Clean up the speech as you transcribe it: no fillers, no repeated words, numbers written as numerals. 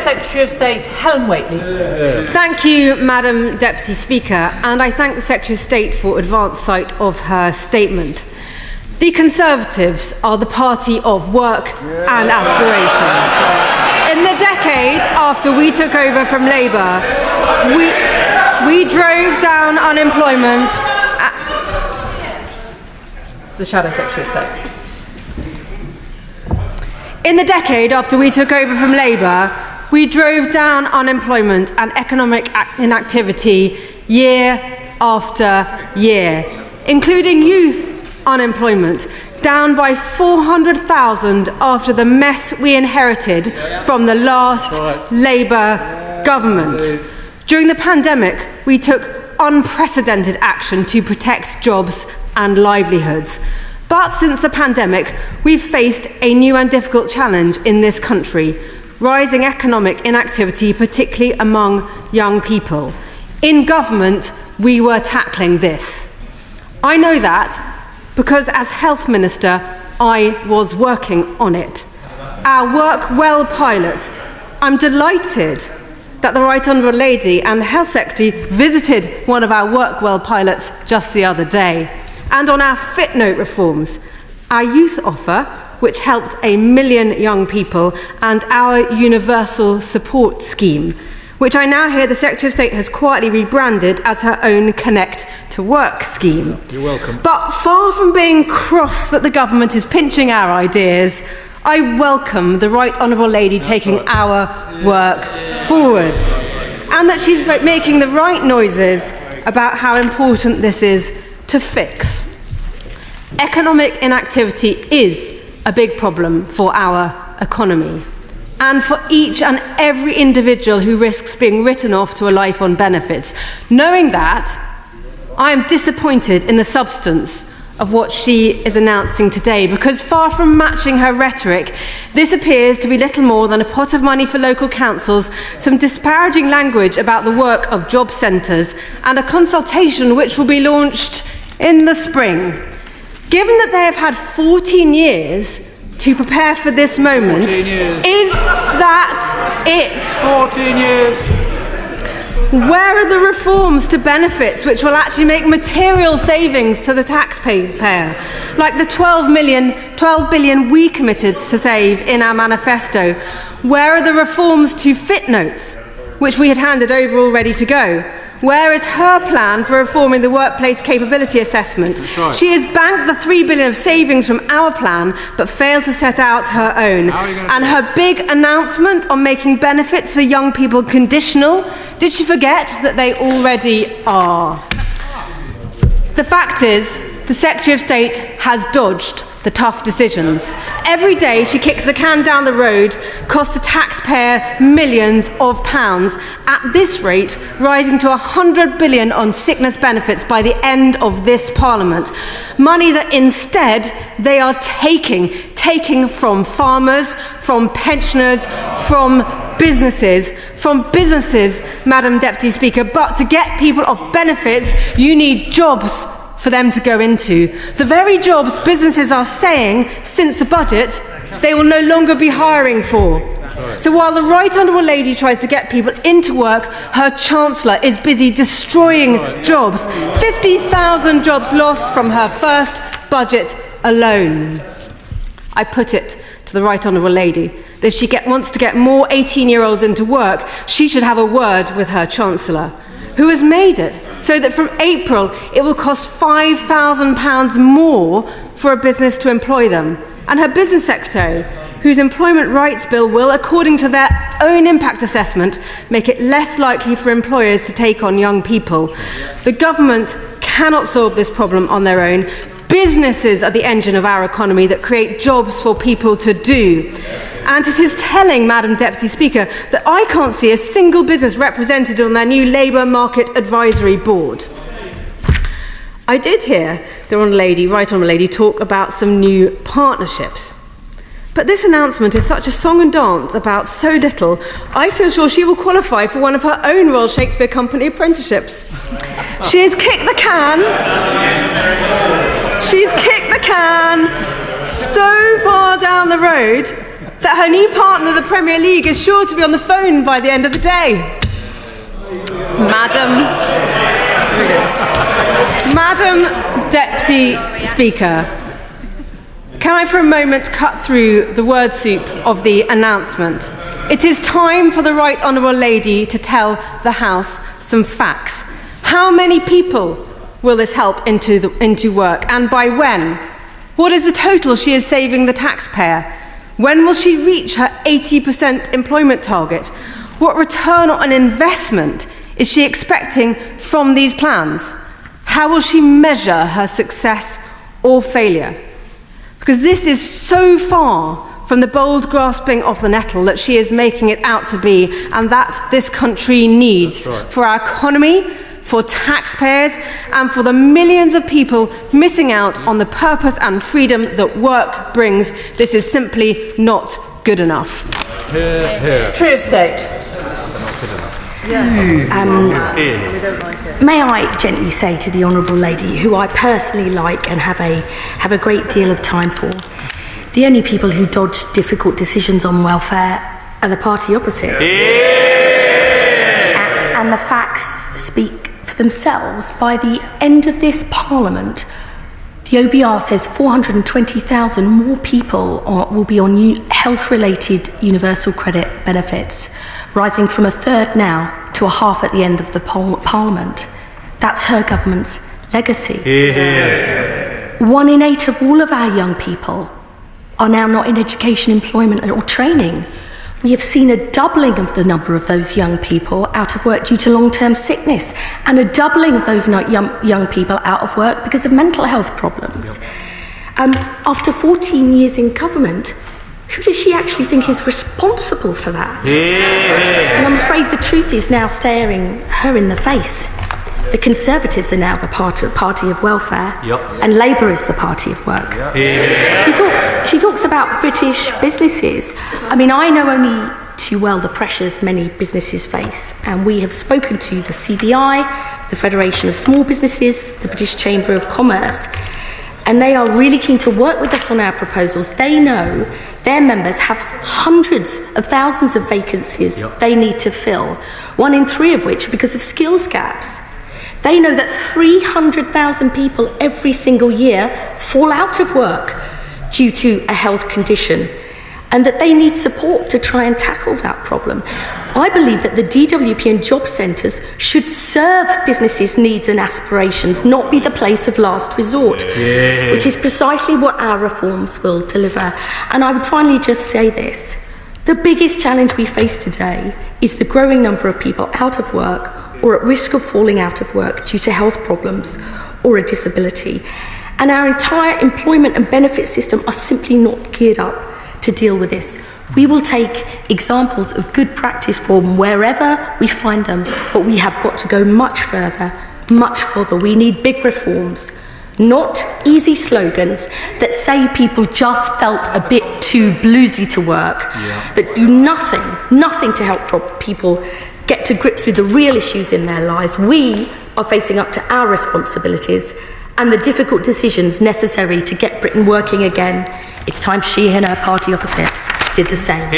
Secretary of State Helen Whately. Thank you, Madam Deputy Speaker, and I thank the Secretary of State for advance sight of her statement. The Conservatives are the party of work and aspiration. In the decade after we took over from Labour, we drove down unemployment. The Shadow Secretary of State. In the decade after we took over from Labour, we drove down unemployment and economic inactivity year after year, including youth unemployment, down by 400,000 after the mess we inherited from the last Labour government. During the pandemic, we took unprecedented action to protect jobs and livelihoods. But since the pandemic, we've faced a new and difficult challenge in this country: rising economic inactivity, particularly among young people. In government, we were tackling this. I know that because as Health Minister, I was working on it. Our Work Well pilots, I'm delighted that the Right Honourable Lady and the Health Secretary visited one of our Work Well pilots just the other day. And on our Fit Note reforms, our youth offer, which helped 1 million young people, and our universal support scheme, which I now hear the Secretary of State has quietly rebranded as her own Connect to Work scheme. You're welcome. But far from being cross that the government is pinching our ideas, I welcome the Right Honourable Lady taking our work forwards, and that she's making the right noises about how important this is to fix. Economic inactivity is a big problem for our economy and for each and every individual who risks being written off to a life on benefits. Knowing that, I am disappointed in the substance of what she is announcing today, because far from matching her rhetoric, this appears to be little more than a pot of money for local councils, some disparaging language about the work of job centres, and a consultation which will be launched in the spring. Given that they have had 14 years to prepare for this moment, is that it? 14 years. Where are the reforms to benefits which will actually make material savings to the taxpayer, like the 12 billion we committed to save in our manifesto? Where are the reforms to Fit Notes, which we had handed over all ready to go? Where is her plan for reforming the workplace capability assessment? Right. She has banked the 3 billion of savings from our plan, but failed to set out her own. And her big announcement on making benefits for young people conditional, did she forget that they already are? The fact is, the Secretary of State has dodged the tough decisions. Every day she kicks the can down the road, costs the taxpayer millions of pounds, at this rate rising to 100 billion on sickness benefits by the end of this Parliament. Money that instead they are taking from farmers, from pensioners, from businesses, Madam Deputy Speaker. But to get people off benefits, you need jobs for them to go into. The very jobs businesses are saying, since the budget, they will no longer be hiring for. So while the Right Honourable Lady tries to get people into work, her Chancellor is busy destroying jobs. 50,000 jobs lost from her first budget alone. I put it to the Right Honourable Lady that if she wants to get more 18-year-olds into work, she should have a word with her Chancellor, who has made it so that from April it will cost £5,000 more for a business to employ them. And her Business Secretary, whose employment rights bill will, according to their own impact assessment, make it less likely for employers to take on young people. The government cannot solve this problem on their own. Businesses are the engine of our economy that create jobs for people to do. And it is telling, Madam Deputy Speaker, that I can't see a single business represented on their new Labour Market Advisory Board. I did hear the Right Honourable Lady talk about some new partnerships. But this announcement is such a song and dance about so little, I feel sure she will qualify for one of her own Royal Shakespeare Company apprenticeships. She has kicked the can. She's kicked the can so far down the road that her new partner, the Premier League, is sure to be on the phone by the end of the day. Madam Deputy Speaker, can I for a moment cut through the word soup of the announcement? It is time for the Right Honourable Lady to tell the House some facts. How many people will this help into work, and by when? What is the total she is saving the taxpayer? When will she reach her 80% employment target? What return on investment is she expecting from these plans? How will she measure her success or failure? Because this is so far from the bold grasping of the nettle that she is making it out to be, and that this country needs for our economy, for taxpayers, and for the millions of people missing out on the purpose and freedom that work brings. This is simply not good enough. Tree of State. May I gently say to the Honourable Lady, who I personally like and have a great deal of time for, the only people who dodge difficult decisions on welfare are the party opposite. And the facts speak for themselves. By the end of this Parliament, the OBR says 420,000 more people will be on health-related universal credit benefits, rising from a third now to a half at the end of the Parliament. That's her government's legacy. 1 in 8 of all of our young people are now not in education, employment or training. We have seen a doubling of the number of those young people out of work due to long-term sickness, and a doubling of those young people out of work because of mental health problems. After 14 years in government, who does she actually think is responsible for that? And I'm afraid the truth is now staring her in the face. The Conservatives are now the party of welfare, and Labour is the party of work. She talks about British businesses. I mean, I know only too well the pressures many businesses face, and we have spoken to the CBI, the Federation of Small Businesses, the British Chamber of Commerce, and they are really keen to work with us on our proposals. They know their members have hundreds of thousands of vacancies they need to fill, 1 in 3 of which because of skills gaps. They know that 300,000 people every single year fall out of work due to a health condition, and that they need support to try and tackle that problem. I believe that the DWP and job centres should serve businesses' needs and aspirations, not be the place of last resort, which is precisely what our reforms will deliver. And I would finally just say this. The biggest challenge we face today is the growing number of people out of work or at risk of falling out of work due to health problems or a disability. And our entire employment and benefit system are simply not geared up to deal with this. We will take examples of good practice from wherever we find them, but we have got to go much further, much further. We need big reforms, not easy slogans that say people just felt a bit too bluesy to work, that do nothing to help people get to grips with the real issues in their lives. We are facing up to our responsibilities and the difficult decisions necessary to get Britain working again. It's time she and her party opposite did the same.